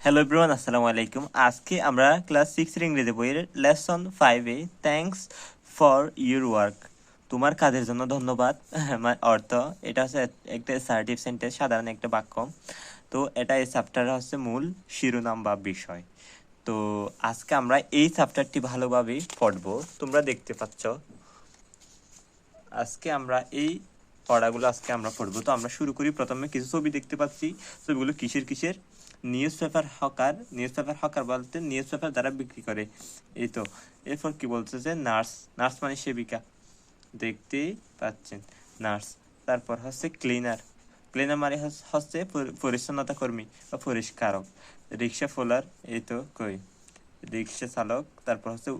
Hello everyone, আসসালামু আলাইকুম। আজকে আমরা ক্লাস 6 এর ইংরেজি বইয়ের lesson 5 A thanks for your work, তোমার কাজের জন্য ধন্যবাদ অর্থ এটা হচ্ছে একটা অ্যাসার্টিভ সেন্টেন্স, সাধারণ একটা বাক্য। তো এটা এই চ্যাপ্টার হচ্ছে মূল শিরোনাম বা বিষয়। তো আজকে আমরা এই চ্যাপ্টারটি ভালোভাবে পড়বো। তোমরা দেখতে পাচ্ছ আজকে আমরা এই পড়াগুলো আমরা পড়বো। তো আমরা শুরু করি। প্রথমে কিছু ছবি দেখতে পাচ্ছি। ছবিগুলো কিসের নিউজ পেপার হকার বলতে নিউজ পেপার যারা বিক্রি করে, এই তো। এরপর কি বলছে যে নার্স মানে সেবিকা, দেখতে পাচ্ছেন নার্স। তারপর হচ্ছে ক্লিনার মানে হচ্ছে পরিচ্ছন্নতা কর্মী বা পরিষ্কারক। রিক্সা ফোলার, এই তো কই রিক্সা চালক। তারপর হচ্ছে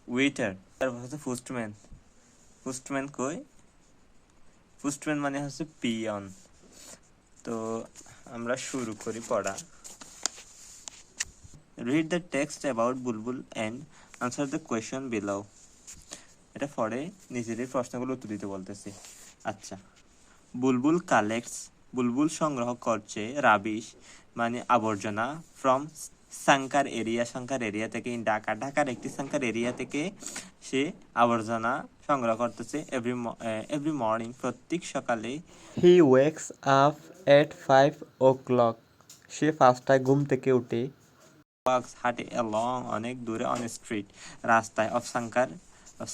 ওয়েটার। তারপর হচ্ছে পোস্টম্যান কই পোস্টম্যান মানে হচ্ছে পিয়ন। তো আমরা শুরু করি পড়া। Read the text about Bulbul and answer the question below. এটা পড়ে নিজেদের প্রশ্নগুলো উত্তর দিতে বলতেছি। আচ্ছা, বুলবুল সংগ্রহ করছে রাবিশ মানে আবর্জনা ফ্রম সাংকার এরিয়া থেকে ঢাকার একটি সাংকার এরিয়া থেকে সে আবর্জনা সংগ্রহ করতেছে এভরি মর্নিং, প্রত্যেক সকালে। He wakes up at 5 o'clock. সে 5টায় ঘুম থেকে উঠে। ওয়াক্স হাঁটে অ্যালং অনেক দূরে অন স্ট্রিট রাস্তায় অফ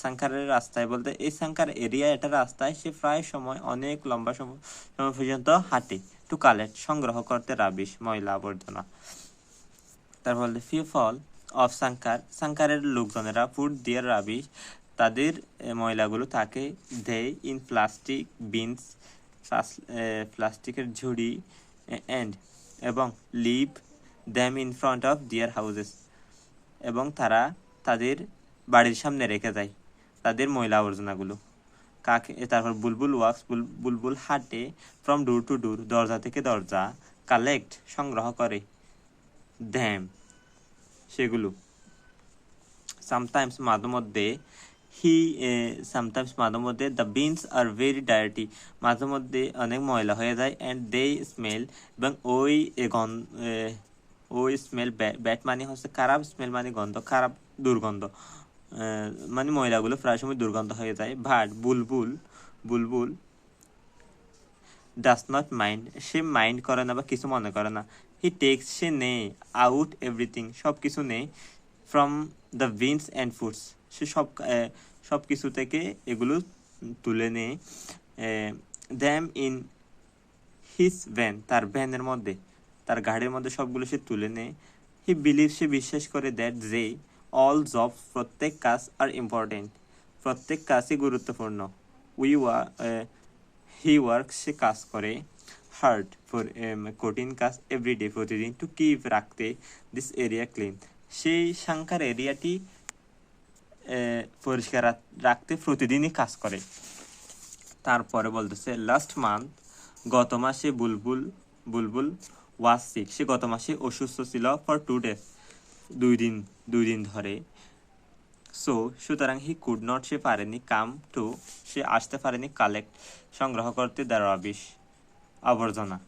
সাংকারের রাস্তায় বলতে এই সাংকার এরিয়া, এটা রাস্তায় সে প্রায় সময় অনেক লম্বা সময় পর্যন্ত হাঁটে টু কালেক্ট সংগ্রহ করতে রাবিশ ময়লা আবর্জনা। তারপর বলতে পিপল অফ সাংকারের লোকজনেরা ফুড দিয়ার রাবিশ তাদের ময়লাগুলো তাকে দেয় ইন প্লাস্টিক বিনস প্লাস্টিকের ঝুড়ি এন্ড এবং leave them in front of their houses এবং তারা তাদের বাড়ির সামনে রেখে যায় তাদের ময়লা আবর্জনাগুলো। তারপর বুলবুল হাঁটে ফ্রম ডোর টু ডোর, দরজা থেকে দরজা, কালেক্ট সংগ্রহ করে, দ্যাম সেগুলো, সামটাইমস মাঝে মধ্যে the beans are very dirty, মাঝে মধ্যে অনেক ময়লা হয়ে যায়, অ্যান্ড দে স্মেল এবং ওই স্মেল ব্যাড মানে হচ্ছে খারাপ, স্মেল মানে গন্ধ, খারাপ দুর্গন্ধ, মানে ময়লাগুলো প্রায় সময় দুর্গন্ধ হয়ে যায়। But Bulbul does not mind, say mind করে না বা কিছু মনে করে না। সে নেয় আউট এভরিথিং, সব কিছু নেয়, from the beans and foods, সে সব কিছু থেকে এগুলো তুলে নেয়, দ্যাম ইন হিজ ভ্যান, তার ভ্যানের মধ্যে, তার গাড়ির মধ্যে সবগুলো সে তুলে নেয়। সে বিশ্বাস করে দ্যাট যে অল জব, প্রত্যেক কাজ আর ইম্পর্টেন্ট, প্রত্যেক কাজই গুরুত্বপূর্ণ। হি ওয়ার্ক, সে কাজ করে, হার্ড কঠিন কাজ, এভরিডে প্রতিদিন, টু কিপ রাখতে দিস এরিয়া ক্লিন, সেই সাংকার এরিয়াটি পরিষ্কার রাখতে প্রতিদিনই কাজ করে। তারপরে বলতেছে লাস্ট মান্থ, গত মাসে বুলবুল ওয়াজ সিক, সে গত মাসে অসুস্থ ছিল, ফর 2 days, দুই দিন ধরে। সুতরাং হি কুড নট, সে পারেনি, সে আসতে পারেনি, কালেক্ট সংগ্রহ করতে, দ্য রাবিশ আবর্জনা।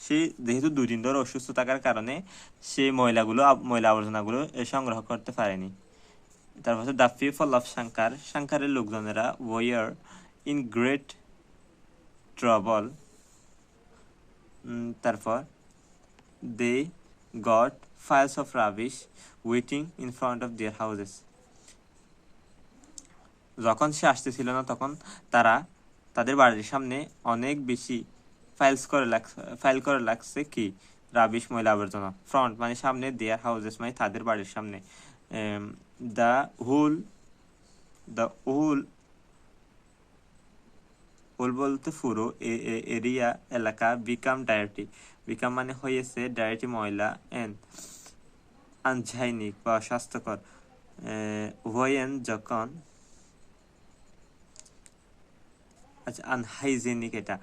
সে যেহেতু 2 দিন ধরে অসুস্থ থাকার কারণে সে ময়লা আবর্জনাগুলো সংগ্রহ করতে পারেনি। তারপর দ্য পিপল অফ সাংকারের লোকজনেরা ওয়ার ইন গ্রেট ট্রাবল, তারপর they got piles of rubbish waiting in front of their houses, যখন সে আসতেছিল না তখন তারা তাদের বাড়ির সামনে অনেক বেশি ফাইল করে লাগছে কি রাবিশ ময়লা আবর্জনা। ফ্রন্ট মানে সামনে, দেয়ার হাউসেস মানে তাদের বাড়ির সামনে। দ্য হোল বলতে পুরো এরিয়া এলাকা বিকাম মানে হয়েছে ডায়েটি ময়লা, এন্ড আনহাইজিনিক বা স্বাস্থ্যকর, হোয়েন যখন, আচ্ছা আনহাইজিনিক এটা,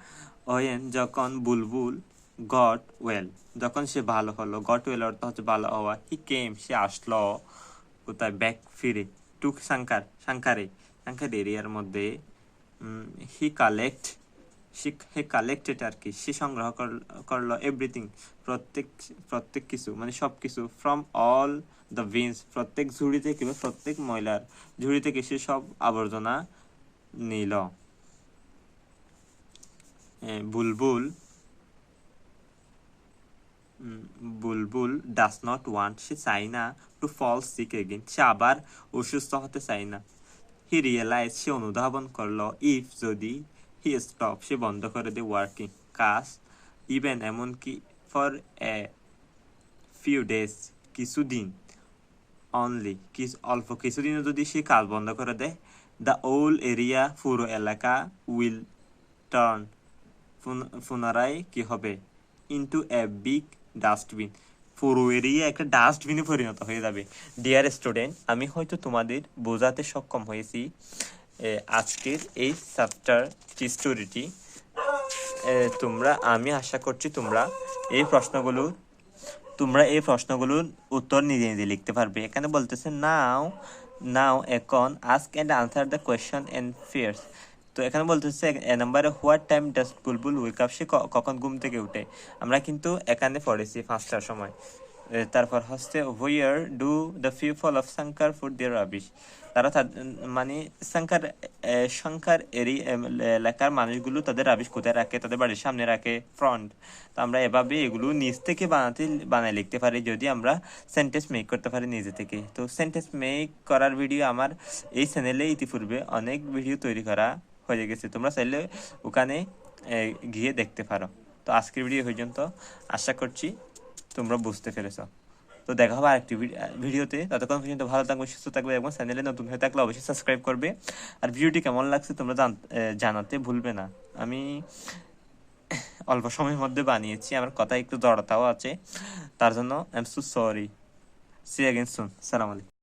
ওয়েন যখন বুলবুল গট ওয়েল, যখন সে ভালো হলো, গট ওয়েল অর্থ হচ্ছে ভালো হওয়া, হি কেম, সে আসলো, কোথায়, ব্যাক ফিরে, টু সাংকার এরিয়ার মধ্যে, হি কালেক্ট, হে কালেক্টেড আর কি, সে সংগ্রহ করলো এভরিথিং, প্রত্যেক কিছু মানে সব কিছু, ফ্রম অল দ্য বিনস, প্রত্যেক ঝুড়ি থেকে বা প্রত্যেক ময়লার ঝুড়ি থেকে সে সব আবর্জনা নিল। বুলবুল বুলবুল ডাজ নট ওয়ান্ট, সে চাই না, টু ফল সিক এগেইন, সে আবার অসুস্থ হতে চাই না। হি রিয়েলাইজ, সে অনুধাবন করলো, ইফ যদি, হি স্টপ, সে বন্ধ করে দে ওয়ার্কিং, কাজ, ইভেন এমনকি, ফর এ ফিউ ডেজ, কিছুদিন, অনলি অল্প কিছুদিনও যদি সে কাজ বন্ধ করে দেয়, দ্য ওল এরিয়া, পুরো এলাকা, উইল টার্ন, পুনরায় কি হবে, ইনটু এ বিগ ডাস্টবিন, পুরো এরিয়া একটা ডাস্টবিনে পরিণত হয়ে যাবে। ডিয়ার স্টুডেন্ট, আমি হয়তো তোমাদের বোঝাতে সক্ষম হয়েছি আজকের এই চ্যাপ্টার স্টোরিটি। আমি আশা করছি তোমরা এই প্রশ্নগুলোর উত্তর নিজে নিজে লিখতে পারবে। এখানে বলতেছে নাও এখন ask and answer the question in pairs এখানে বলতেছে নাম্বারে, what time does Bulbul wake up, সে কখন ঘুম থেকে উঠে। আমরা কিন্তু এখানে পড়েছি 5টার সময়। তারপর হচ্ছে, where do the people of Sankar food their rubbish, তারা মানে সংখ্যার এলাকার মানুষগুলো তাদের রাবিশ কোথায় রাখে, তাদের বাড়ির সামনে রাখে, ফ্রন্ট। তো আমরা এভাবে এগুলো নিজ থেকে বানায় লিখতে পারি যদি আমরা সেন্টেন্স মেক করতে পারি নিজে থেকে। তো সেন্টেন্স মেক করার ভিডিও আমার এই চ্যানেলে ইতিপূর্বে অনেক ভিডিও তৈরি করা হয়ে গেছে, তোমরা চাইলে ওখানে গিয়ে দেখতে পারো। তো আজকের ভিডিও পর্যন্ত, আশা করছি তোমরা বুঝতে পেরেছ। তো দেখা হবে আরেকটি ভিডিওতে। ততক্ষণ পর্যন্ত ভালো থাকবে, সুস্থ থাকবে এবং চ্যানেলে নতুন হয়ে থাকলে অবশ্যই সাবস্ক্রাইব করবে। আর ভিডিওটি কেমন লাগছে তোমরা জানাতে ভুলবে না। আমি অল্প সময়ের মধ্যে বানিয়েছি, আমার কথা একটু জড়তাও আছে, তার জন্য I am so sorry. See again soon. সালাম আলাইকুম।